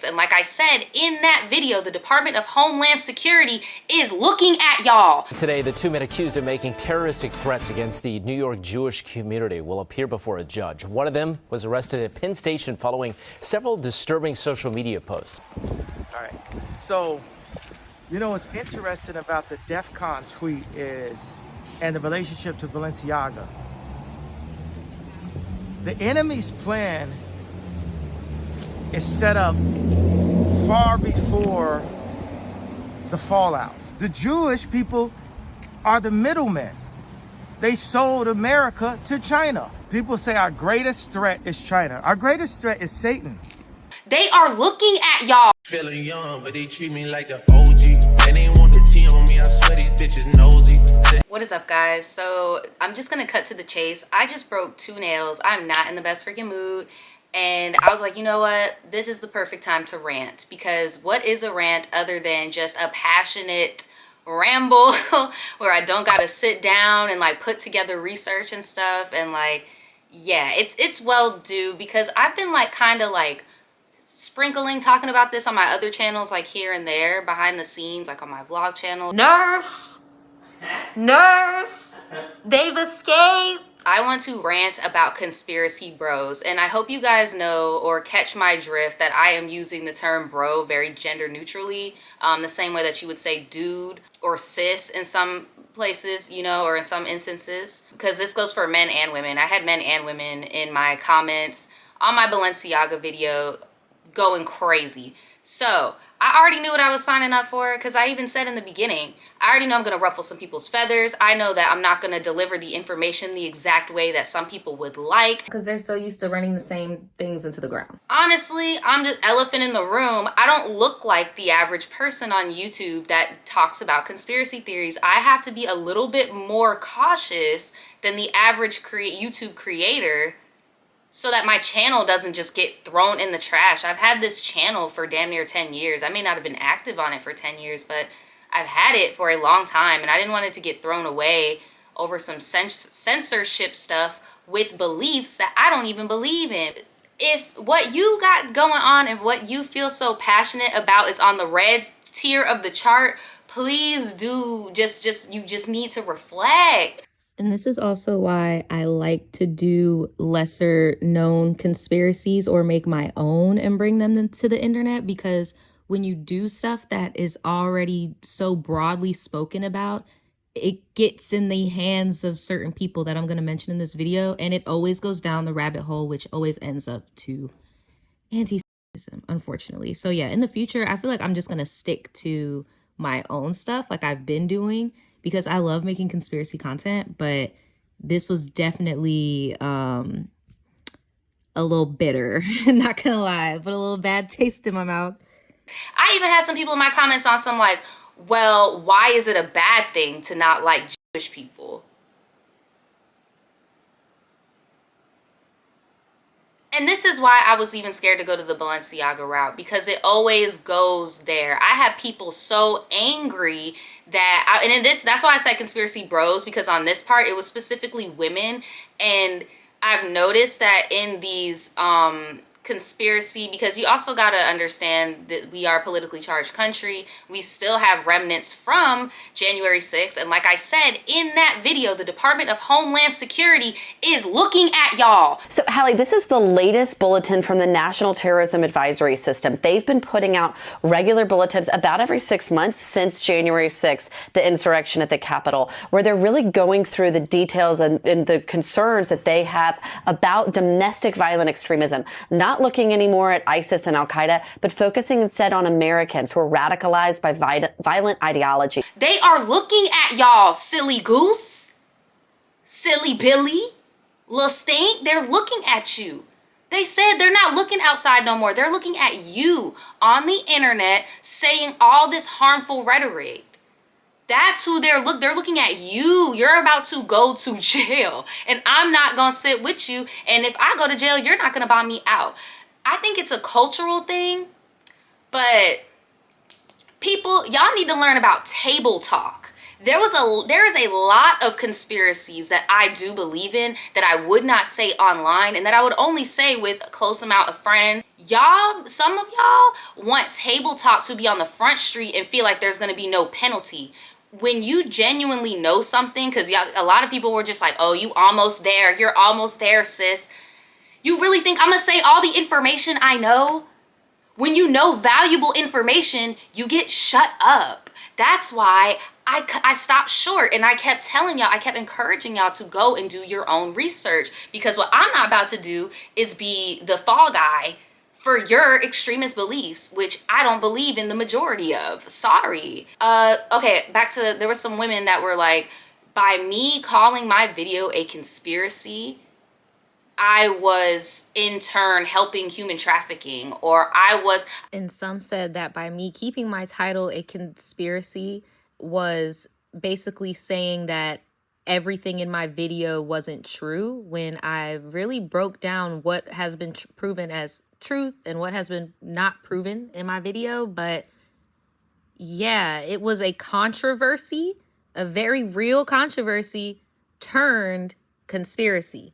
And like I said in that video, the Department of Homeland Security is looking at y'all. Today, the two men accused of making terroristic threats against the New York Jewish community will appear before a judge. One of them was arrested at Penn Station following several disturbing social media posts. All right. So, you know what's interesting about the DEF CON tweet is, and the relationship to Balenciaga, the enemy's plan is set up far before the fallout. The Jewish people are the middlemen. They sold America to China. People say our greatest threat is China. Our greatest threat is Satan. They are looking at y'all. Feeling young, but they treat me like an OG. And they want the tea on me, I swear these bitches nosy. What is up, guys? So I'm just gonna cut to the chase. I just broke 2 nails. I'm not in the best freaking mood. And I was like, you know what? This is the perfect time to rant, because what is a rant other than just a passionate ramble where I don't gotta sit down and like put together research and stuff. And like, yeah, it's well due, because I've been like kind of like sprinkling talking about this on my other channels, like here and there behind the scenes, like on my vlog channel. Nurse, they've escaped. I want to rant about conspiracy bros, and I hope you guys know or catch my drift that I am using the term bro very gender neutrally, the same way that you would say dude or sis in some places, you know, or in some instances, because this goes for men and women. I had men and women in my comments on my Balenciaga video going crazy. So I already knew what I was signing up for, because I even said in the beginning, I already know I'm going to ruffle some people's feathers. I know that I'm not going to deliver the information the exact way that some people would like, because they're so used to running the same things into the ground. Honestly, I'm just elephant in the room. I don't look like the average person on YouTube that talks about conspiracy theories. I have to be a little bit more cautious than the average YouTube creator, so that my channel doesn't just get thrown in the trash. I've had this channel for damn near 10 years. I may not have been active on it for 10 years, but I've had it for a long time, and I didn't want it to get thrown away over some censorship stuff with beliefs that I don't even believe in. If what you got going on and what you feel so passionate about is on the red tier of the chart, please do you just need to reflect. And this is also why I like to do lesser known conspiracies or make my own and bring them to the internet, because when you do stuff that is already so broadly spoken about, it gets in the hands of certain people that I'm going to mention in this video, and it always goes down the rabbit hole, which always ends up to anti-Semitism, unfortunately. So yeah, in the future, I feel like I'm just going to stick to my own stuff like I've been doing, because I love making conspiracy content, but this was definitely a little bitter, not gonna lie, but a little bad taste in my mouth. I even had some people in my comments on some like, well, why is it a bad thing to not like Jewish people? And this is why I was even scared to go to the Balenciaga route, because it always goes there. I have people so angry that, that's why I said conspiracy bros, because on this part, it was specifically women. And I've noticed that in these conspiracy, because you also got to understand that we are a politically charged country. We still have remnants from January 6th. And like I said in that video, the Department of Homeland Security is looking at y'all. So Hallie, this is the latest bulletin from the National Terrorism Advisory System. They've been putting out regular bulletins about every 6 months since January 6th, the insurrection at the Capitol, where they're really going through the details and the concerns that they have about domestic violent extremism, not looking anymore at ISIS and Al-Qaeda, but focusing instead on Americans who are radicalized by violent ideology. They are looking at y'all, silly goose, silly Billy, Lil Stink. They're looking at you. They said they're not looking outside no more. They're looking at you on the internet saying all this harmful rhetoric. That's who they're looking at you. You're about to go to jail, and I'm not gonna sit with you. And if I go to jail, you're not gonna buy me out. I think it's a cultural thing, but people, y'all need to learn about table talk. There is a lot of conspiracies that I do believe in that I would not say online and that I would only say with a close amount of friends. Y'all, some of y'all want table talk to be on the front street and feel like there's gonna be no penalty. When you genuinely know something, because a lot of people were just like, oh, you almost there, you're almost there, sis. You really think I'm gonna say all the information I know? When you know valuable information, you get shut up. That's why I stopped short and I kept telling y'all, I kept encouraging y'all to go and do your own research, because what I'm not about to do is be the fall guy for your extremist beliefs, which I don't believe in the majority of. Sorry. Okay, back to, there were some women that were like, by me calling my video a conspiracy, I was in turn helping human trafficking, or And some said that by me keeping my title a conspiracy was basically saying that everything in my video wasn't true, when I really broke down what has been proven as truth and what has been not proven in my video. But yeah, it was a controversy, a very real controversy turned conspiracy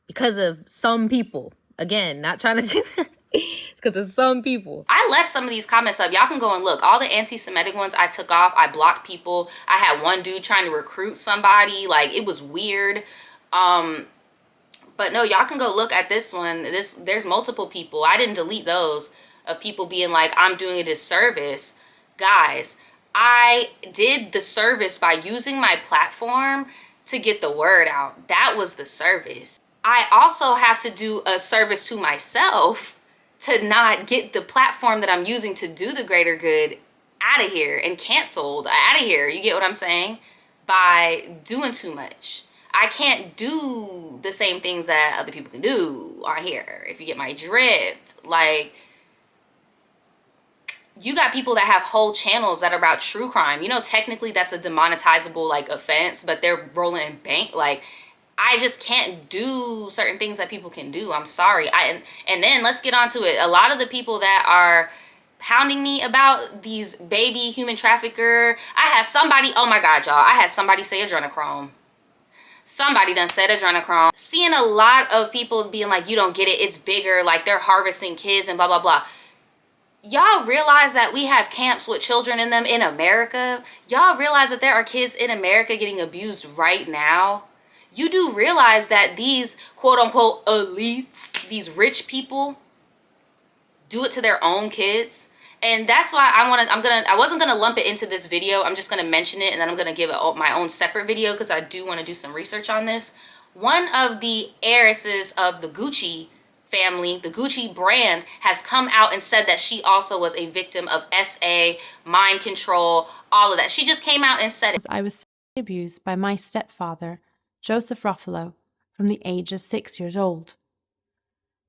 because of some people. Again, not trying to because of some people. I left some of these comments up. Y'all can go and look. All the anti-Semitic ones I took off. I blocked people. I had one dude trying to recruit somebody. Like, it was weird. But no, y'all can go look at this one. There's multiple people. I didn't delete those, of people being like, I'm doing a disservice. Guys, I did the service by using my platform to get the word out. That was the service. I also have to do a service to myself to not get the platform that I'm using to do the greater good out of here and canceled out of here. You get what I'm saying? By doing too much. I can't do the same things that other people can do on here, if you get my drift. Like, you got people that have whole channels that are about true crime. You know, technically that's a demonetizable like offense, but they're rolling in bank. Like, I just can't do certain things that people can do. I'm sorry. And then let's get on to it. A lot of the people that are pounding me about these baby human trafficker, I had somebody, oh my God, y'all, I had somebody say adrenochrome. Somebody done said adrenochrome. Seeing a lot of people being like, you don't get it, it's bigger, like they're harvesting kids and blah, blah, blah. Y'all realize that we have camps with children in them in America? Y'all realize that there are kids in America getting abused right now? You do realize that these quote unquote elites, these rich people, do it to their own kids. And that's why I wasn't gonna lump it into this video. I'm just gonna mention it, and then I'm gonna give it my own separate video because I do want to do some research on this. One of the heiresses of the Gucci family, the Gucci brand, has come out and said that she also was a victim of SA, mind control, all of that. She just came out and said it. I was sexually abused by my stepfather, Joseph Ruffalo, from the age of 6 years old.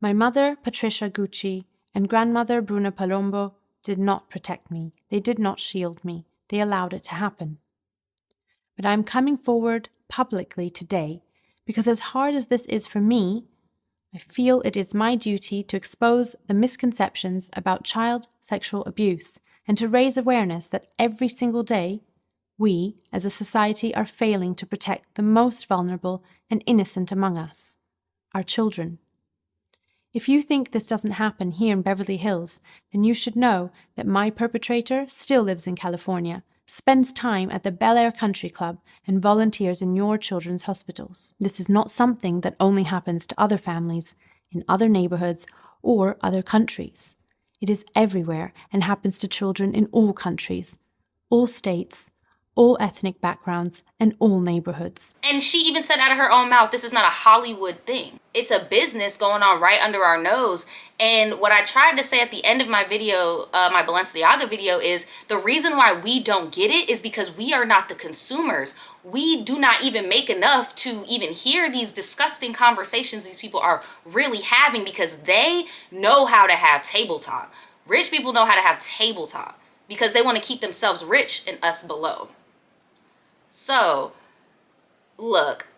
My mother, Patricia Gucci, and grandmother, Bruna Palombo, did not protect me. They did not shield me. They allowed it to happen. But I'm coming forward publicly today because, as hard as this is for me, I feel it is my duty to expose the misconceptions about child sexual abuse and to raise awareness that every single day we, as a society, are failing to protect the most vulnerable and innocent among us, our children. If you think this doesn't happen here in Beverly Hills, then you should know that my perpetrator still lives in California, spends time at the Bel Air Country Club, and volunteers in your children's hospitals. This is not something that only happens to other families in other neighborhoods or other countries. It is everywhere and happens to children in all countries, all states, all ethnic backgrounds, and all neighborhoods. And she even said out of her own mouth, this is not a Hollywood thing. It's a business going on right under our nose. And what I tried to say at the end of my video, my Balenciaga video, is the reason why we don't get it is because we are not the consumers. We do not even make enough to even hear these disgusting conversations these people are really having, because they know how to have table talk. Rich people know how to have table talk because they want to keep themselves rich and us below. So, look,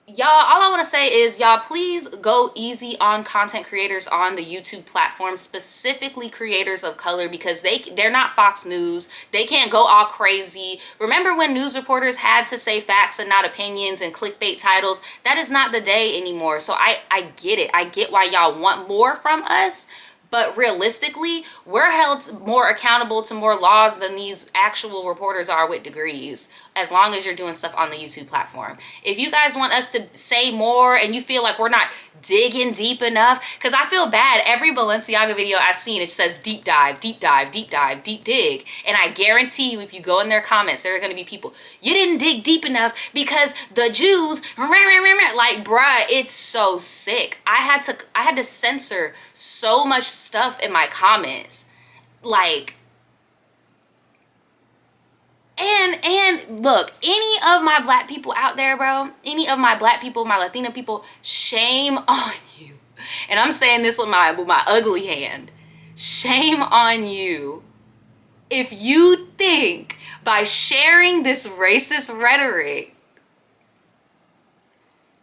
y'all, all I want to say is y'all please go easy on content creators on the YouTube platform, specifically creators of color, because they're not Fox News. They can't go all crazy. Remember when news reporters had to say facts and not opinions and clickbait titles? That is not the day anymore. So I get it. I get why y'all want more from us. But realistically, we're held more accountable to more laws than these actual reporters are with degrees, as long as you're doing stuff on the YouTube platform. If you guys want us to say more and you feel like we're not digging deep enough, because I feel bad. Every Balenciaga video I've seen, it says deep dive, deep dive, deep dive, deep dig. And I guarantee you, if you go in their comments, there are going to be people, you didn't dig deep enough because the Jews, like, bruh, it's so sick. I had to censor so much stuff in my comments, like, and look, any of my black people out there, bro, any of my black people, my Latina people, shame on you. And I'm saying this with my ugly hand. Shame on you if you think by sharing this racist rhetoric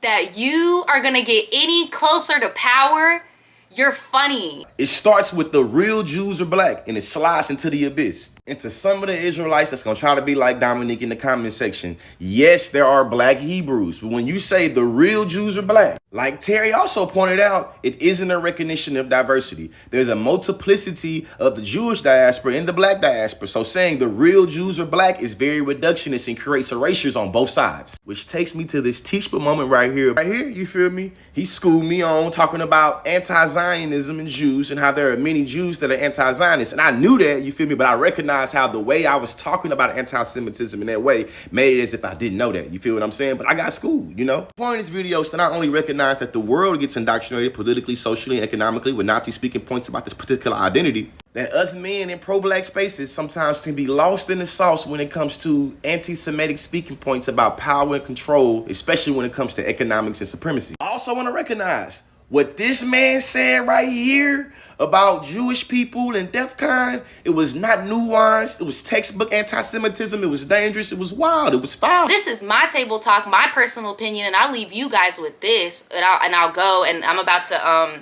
that you are gonna get any closer to power. You're funny. It starts with the real Jews are black and it slides into the abyss. Into some of the Israelites that's going to try to be like Dominique in the comment section. Yes, there are black Hebrews, but when you say the real Jews are black, like Terry also pointed out, it isn't a recognition of diversity. There's a multiplicity of the Jewish diaspora and the black diaspora. So saying the real Jews are black is very reductionist and creates erasures on both sides. Which takes me to this teachable moment right here. Right here, you feel me? He schooled me on talking about anti-Zionism and Jews and how there are many Jews that are anti-Zionist. And I knew that, you feel me? But I recognized how the way I was talking about anti-Semitism in that way made it as if I didn't know that. You feel what I'm saying? But I got schooled, you know? The point of this video is to not only recognize that the world gets indoctrinated politically, socially, and economically with Nazi speaking points about this particular identity, that us men in pro-black spaces sometimes can be lost in the sauce when it comes to anti-Semitic speaking points about power and control, especially when it comes to economics and supremacy. I also want to recognize what this man said right here about Jewish people and DEFCON. It was not nuanced. It was textbook anti-Semitism. It was dangerous. It was wild. It was foul. This is my table talk, my personal opinion, and I'll leave you guys with this. And I'll go, and I'm about to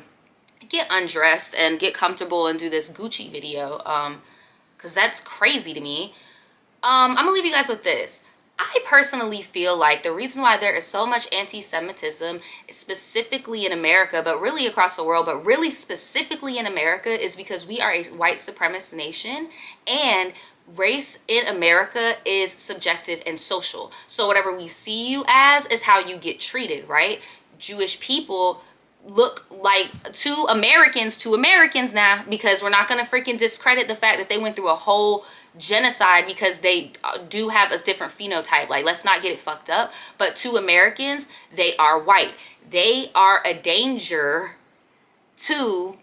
get undressed and get comfortable and do this Gucci video, because that's crazy to me. I'm gonna leave you guys with this. I personally feel like the reason why there is so much anti-Semitism, specifically in America, but really across the world, but really specifically in America, is because we are a white supremacist nation, and race in America is subjective and social. So whatever we see you as is how you get treated, right? Jewish people look like to Americans now, because we're not going to freaking discredit the fact that they went through a whole genocide, because they do have a different phenotype. Like, let's not get it fucked up. But to Americans, they are white. They are a danger to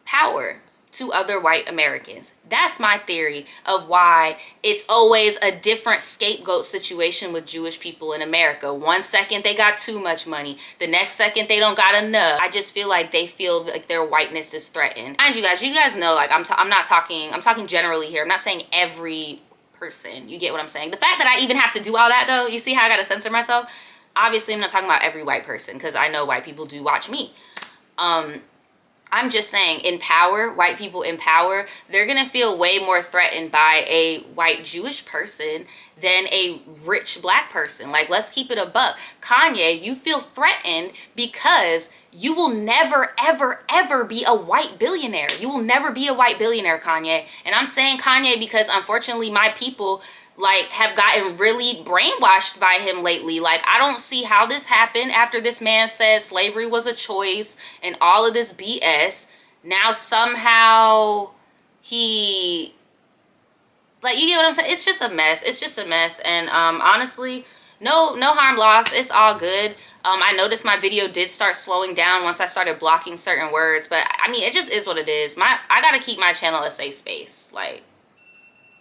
power to other white Americans. That's my theory of why it's always a different scapegoat situation with Jewish people in America. One second they got too much money, the next second they don't got enough. I just feel like they feel like their whiteness is threatened. Mind you guys know, like, I'm talking generally here. I'm not saying every person. You get what I'm saying? The fact that I even have to do all that, though, you see how I gotta censor myself? Obviously I'm not talking about every white person, because I know white people do watch me. I'm just saying, in power, white people in power, they're gonna feel way more threatened by a white Jewish person than a rich black person. Like, let's keep it a buck. Kanye, you feel threatened because you will never, ever, ever be a white billionaire. You will never be a white billionaire, Kanye. And I'm saying Kanye because, unfortunately, my people, like, have gotten really brainwashed by him lately. Like, I don't see how this happened after this man said slavery was a choice and all of this BS. Now somehow he, like, you get what I'm saying? It's just a mess. It's just a mess. And honestly, no harm lost. It's all good. I noticed my video did start slowing down once I started blocking certain words, but I mean, it just is what it is. I gotta keep my channel a safe space. Like,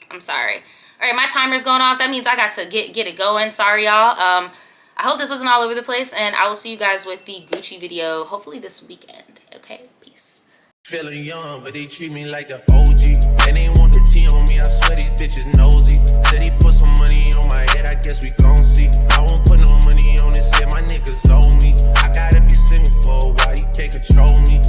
I'm sorry. All right, my timer's going off. That means I got to get it going. Sorry, y'all. I hope this wasn't all over the place, and I will see you guys with the Gucci video hopefully this weekend. Okay, peace. Feeling young, but they treat me like an OG.